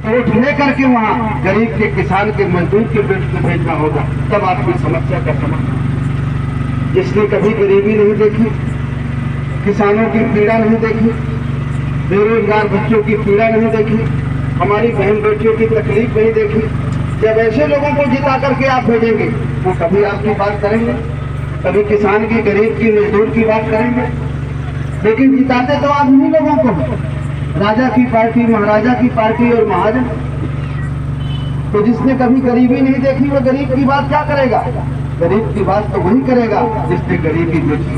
Vote लेकर के वहाँ गरीब के, किसान के, मजदूर के पेट को भेजना होगा, तब आपकी समस्या का समाधान। जिसने कभी गरीबी नहीं देखी, किसानों की पीड़ा नहीं देखी, बेरोजगार बच्चों की पीड़ा नहीं देखी, हमारी बहन बेटियों की तकलीफ नहीं देखी, जब ऐसे लोगों को जिता करके आप भेजेंगे वो कभी आपकी बात करेंगे? कभी किसान की, गरीब की, मजदूर की बात करेंगे? लेकिन जिताते तो आप इन्हीं लोगों को, राजा की पार्टी, महाराजा की पार्टी और महाजन। तो जिसने कभी गरीबी नहीं देखी वो गरीब की बात क्या करेगा? गरीब की बात तो वही करेगा जिसने गरीबी देखी।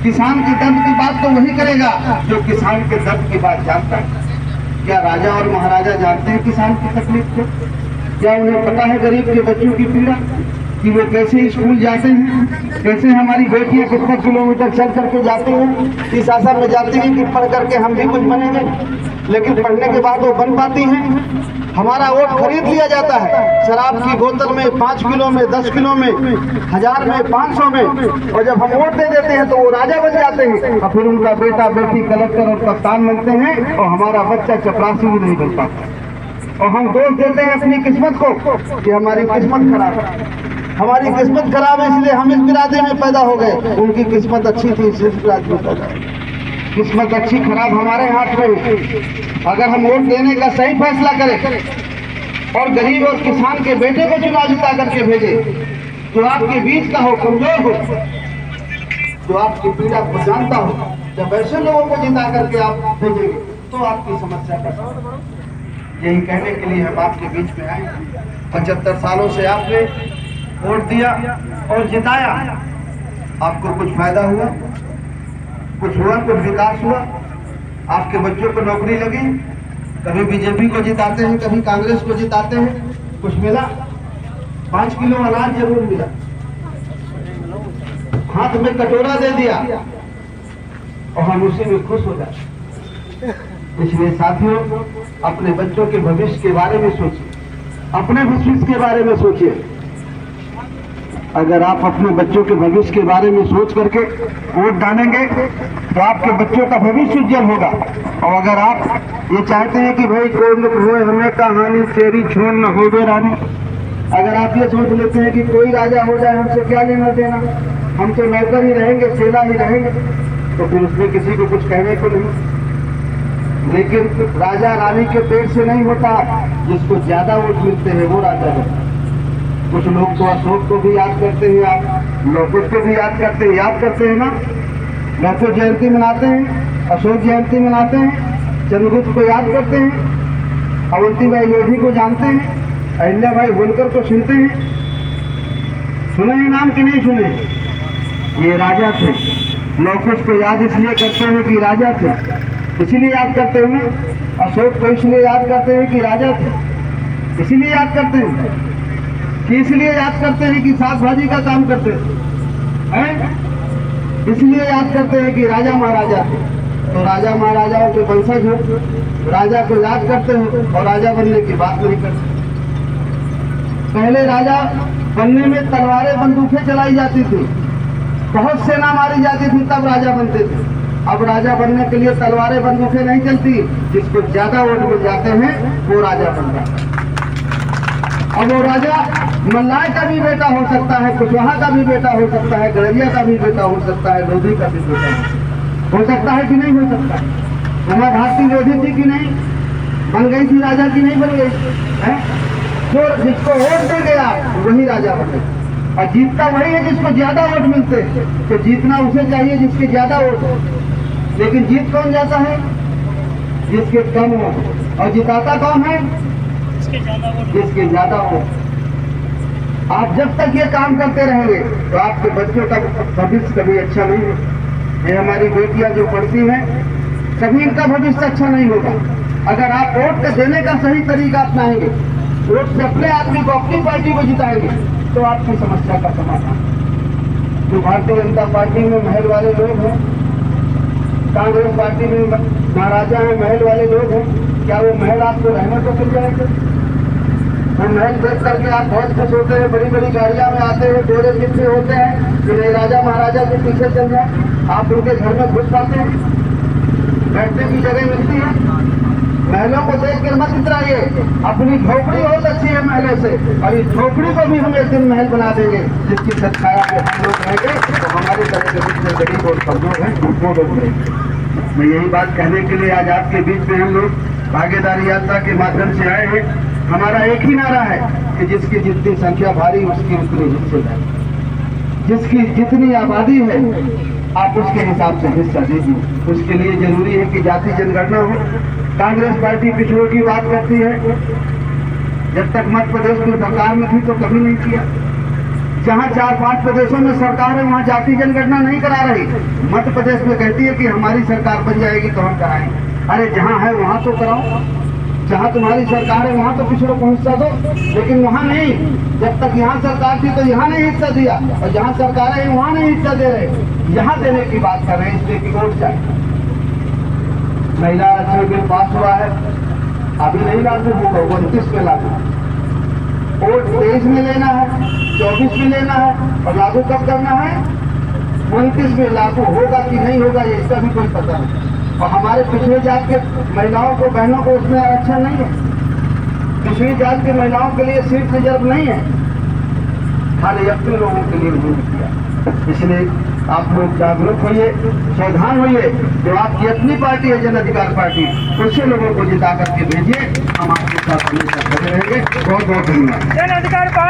किसान के दर्द की बात तो वही करेगा जो किसान के दर्द की बात जानता है। क्या राजा और महाराजा जानते हैं किसान की तकलीफ को? क्या उन्हें पता है गरीब के बच्चों की पीड़ा, कि वो कैसे स्कूल जाते हैं, कैसे हमारी बेटियां कितने किलोमीटर चल करके जाती हैं, इस आशा में जाती हैं कि पढ़ करके हम भी कुछ बनेंगे, लेकिन पढ़ने के बाद वो बन पाती हैं? हमारा वोट खरीद लिया जाता है शराब की बोतल में, 5 किलो में, 10 किलो में, 1000 में, 500 में, और जब हम वोट दे देते हैं तो वो राजा बन जाते हैं और फिर उनका बेटा बेटी कलेक्टर और कप्तान बनते हैं और हमारा बच्चा चपरासी भी नहीं बन पाता। और हम दोष देते हैं अपनी किस्मत को कि हमारी किस्मत खराब है। हमारी किस्मत खराब है इसलिए हम इस बिरादरी में पैदा हो गए, उनकी किस्मत अच्छी थी इसलिए इस बिरादरी में पैदा। किस्मत अच्छी खराब हमारे हाथ में है। अगर हम वोट देने का सही फैसला करें और गरीब और किसान के बेटे को चुनाव जिता करके भेजे, जो आपके बीच का हो, कमजोर हो, जो आपकी पीड़ा को जानता हो, जब ऐसे लोगों को जिता करके आप भेजेंगे तो आपकी समस्या का यही कहने के लिए हम आपके बीच में आए। 75 सालों से आपने वोट दिया और जिताया, आपको कुछ फायदा हुआ? कुछ हुआ? कुछ विकास हुआ? आपके बच्चों को नौकरी लगी? कभी बीजेपी को जिताते हैं, कभी कांग्रेस को जिताते हैं, कुछ मिला? 5 किलो अनाज जरूर मिला, हाथ में कटोरा दे दिया और हम उसी में खुश हो जाते। इसलिए साथियों, अपने बच्चों के भविष्य के बारे में सोचिए, अपने भविष्य के बारे में सोचिए। अगर आप अपने बच्चों के भविष्य के बारे में सोच करके वोट डालेंगे तो आपके बच्चों का भविष्य उज्जवल होगा। और अगर आप ये चाहते हैं कि भाई कोई हमें कहानी तेरी छोड़ न हो बे रानी, अगर आप ये सोच लेते हैं कि कोई राजा हो जाए हमसे क्या लेना देना, हम तो नौकर ही रहेंगे, चेला ही रहेंगे, तो फिर उसमें किसी को कुछ कहने को नहीं। लेकिन राजा रानी के पेट से नहीं होता, जिसको ज्यादा वोट मिलते हैं वो राजा होता है। कुछ लोग तो अशोक को भी याद करते हैं, आप लोकुश को भी याद करते हैं ना, लौकुश जयंती मनाते हैं, अशोक जयंती मनाते हैं, चंद्रगुप्त को याद करते हैं, अवंतीबाई लोधी को जानते हैं, अहिल्याबाई होलकर को सुनते हैं। सुने हैं नाम कि नहीं सुने? ये राजा थे। लौकुश को याद इसलिए करते हैं कि राजा थे, इसीलिए याद करते हैं। अशोक को इसलिए याद करते हैं कि राजा थे, इसीलिए याद करते हैं। कि इसलिए याद करते हैं कि साग भाजी का काम करते हैं, इसलिए याद करते हैं कि राजा महाराजा थे। तो राजा महाराजाओं के वंशज हो, राजा को याद करते हो और राजा बनने की बात नहीं करते। पहले राजा बनने में तलवारें बंदूकें चलाई जाती थी, बहुत सेना मारी जाती थी, तब राजा बनते थे। अब राजा बनने के लिए तलवारें बंदूकें नहीं चलती, जिसको ज्यादा वोट मिल जाते हैं वो राजा बन जाता है। अब वो राजा मल्लाय का भी बेटा हो सकता है, कुशवाहा का भी बेटा हो सकता है, गड़रिया का भी बेटा हो सकता है, लोधी का भी बेटा हो सकता है कि नहीं हो सकता? उमा भारती लोधी थी कि नहीं बन गई थी, राजा की नहीं बन गई है? जो जिसको वोट दे गया वही राजा बन गया, और जीतता वही है जिसको ज्यादा वोट मिलते। तो जीतना उसे चाहिए जिसके ज्यादा वोट हो, लेकिन जीत कौन जाता है? जिसके कम हो। और जिताता कौन है? जिसके ज्यादा हो। आप जब तक ये काम करते रहेंगे तो आपके बच्चों का भविष्य कभी अच्छा नहीं होगा। ये हमारी बेटियां जो पढ़ती हैं, कभी इनका भविष्य अच्छा नहीं होगा। अगर आप वोट देने का सही तरीका अपनाएंगे, वोट से अपने आदमी को, अपनी पार्टी को जिताएंगे, तो आपकी समस्या का समाधान। जो भारतीय जनता पार्टी में महल वाले लोग हैं, कांग्रेस पार्टी में महाराजा हैं, महल वाले लोग हैं, क्या वो महल आपको रहने को मिल जाएंगे? वो महल देख करके आप बहुत खुश होते हैं, बड़ी बड़ी गाड़ियां में आते हैं, गोरे चिट्ठे होते हैं कि नहीं राजा महाराजा के पीछे चल जाए। आप उनके घर में घुस पाते हैं, बैठने की जगह मिलती है? महलों को देख कर मत इतराइए, अपनी झोपड़ी बहुत अच्छी है महलों से, और इस झोपड़ी को भी हम एक दिन महल बना देंगे, जिसकी छाया में हम लोग रहेंगे, तो हमारे तरह के बीच में गरीब और कमजोर हैं वो लोग रहेंगे। मैं यही बात कहने के लिए आज आपके बीच में हम लोग भागीदारी यात्रा के माध्यम से आए हैं। हमारा एक ही नारा है कि जिसकी जितनी संख्या भारी उसकी उतनी हिस्सेदारी, जिसकी जितनी आबादी है आप उसके हिसाब से हिस्सा दीजिए। उसके लिए जरूरी है कि जाति जनगणना हो। कांग्रेस पार्टी पिछड़ों की बात करती है, जब तक मध्य प्रदेश में सरकार में थी तो कभी नहीं किया। जहां 4-5 प्रदेशों में सरकार है वहां जाति जनगणना नहीं करा रही। मध्य प्रदेश में कहती है कि हमारी सरकार बन जाएगी तो हम कराएंगे। अरे जहां है वहां तो कराओ, जहां तुम्हारी सरकार है वहां तो पिछड़ों को हिस्सा दो, लेकिन वहां नहीं। जब तक यहाँ सरकार थी तो यहाँ नहीं हिस्सा दिया, और जहाँ सरकार है वहां नहीं हिस्सा दे रहे। यहाँ देने की बात कर रहे हैं, इसलिए कि वोट चाहिए। महिला आरक्षण बिल पास हुआ है, अभी नहीं लागू होगा, 29 में लागू। वोट 23 में लेना है, 24 में लेना है, और लागू कब करना है? 29 में लागू होगा कि नहीं होगा ये इसका भी कोई पता नहीं। और हमारे पिछड़े जात के महिलाओं को, बहनों को उसमें आरक्षण नहीं है। पिछड़ी जात के महिलाओं के लिए सीट रिजर्व नहीं है, खाली अपने लोगों के लिए नहीं किया। इसलिए आप लोग जागरूक होइए, सावधान होइए। जो आपकी अपनी पार्टी है जन अधिकार पार्टी, उससे लोगों को जिता करके भेजिए। हम आपके साथ हमेशा खड़े रहेंगे। बहुत बहुत धन्यवाद। जन अधिकार पार्टी।